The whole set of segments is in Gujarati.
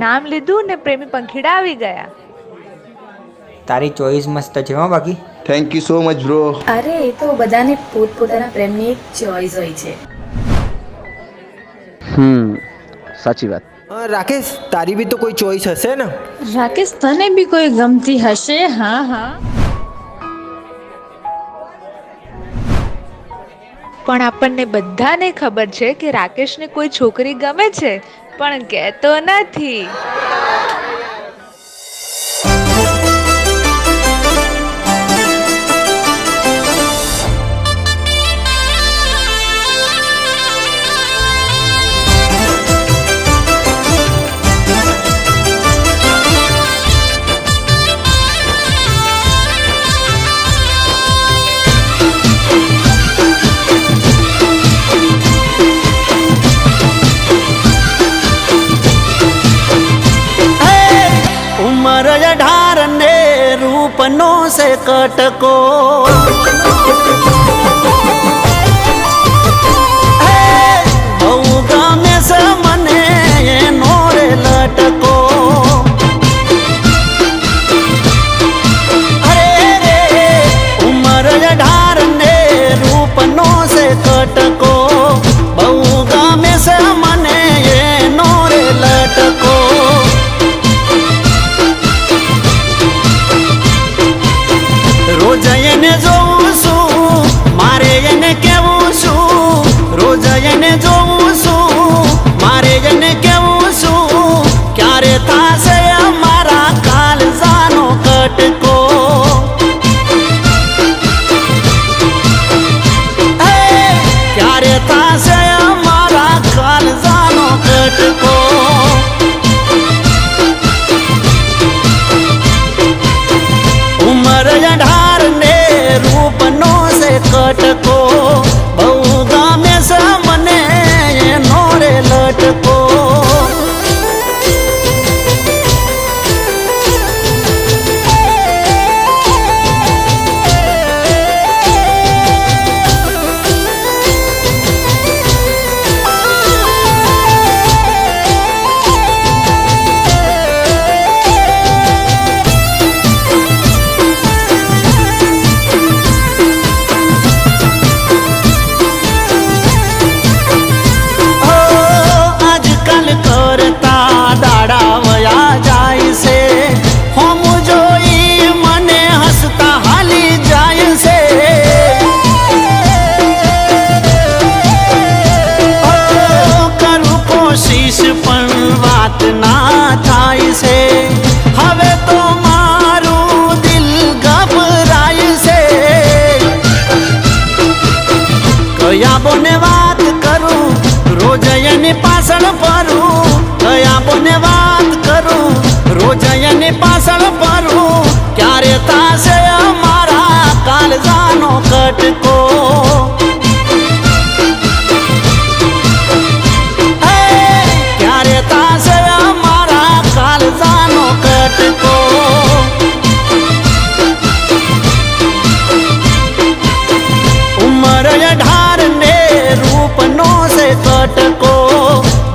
નામ લીધું ને પ્રેમી પંખીડા આવી ગયા. તારી ચોઈસ મસ્ત છે હો બાકી. Thank you so much bro. અરે એ તો બધાને પોતપોતાના પ્રેમની એક ચોઈસ હોય છે. સાચી વાત. રાકેશ, તારી બી તો કોઈ ચોઈસ હશે ને? રાકેશ, તને બી કોઈ ગમતી હશે? હા હા. પણ આપણને બધાને ખબર છે કે રાકેશને કોઈ છોકરી ગમે છે, પણ કહેતો નથી. रूपनो से कटको गामे से मने नोरे लटको अरे रे उमर 18 ने रूपनो से कटको बहु गामे से मने नोरे लटको रोज એને જોઉં છું મારે એને કેવું છું રોજ એને જોઉં છું મારે એને કેવું છું ક્યારે થાશે અમારા કાલજાનો કટકો ક્યારે થાશે અમારા કાલજાનો કટકો उमर 18 ने रूपनो से कटको बहु गामे से मने नोरे लटको બોને વાત કરું રોજ એની પાછળ ફરું કયા બોને વાત કરું રોજ એની પાછળ ફરું ક્યારે થાશે અમારા કાલજાનો કટકો ક્યારે થાશે અમારા કાલજાનો કટકો उमर 18 ने रूपनो से कटको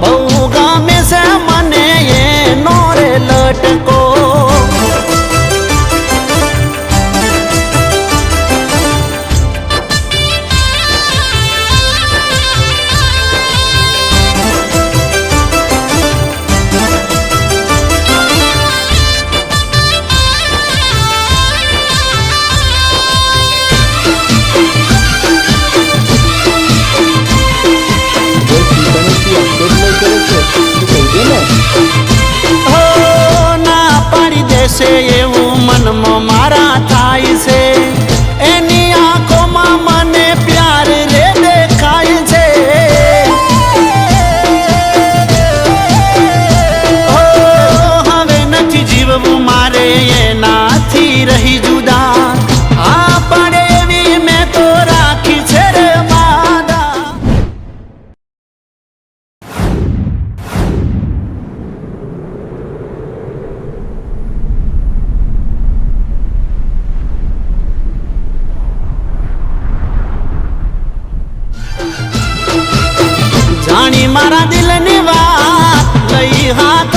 बहु गामे से मने ये नोरे लटको છે એવું મનમાં મારા થાય છે એની આંખોમાં મને પ્યાર રે દેખાય છે હવે નથી જીવવું મારે એનાથી રહી જુદા આ પણ એવી મેં તો રાખી છે રે વાદા જાણી મારા દિલની વાત લઈ હાથ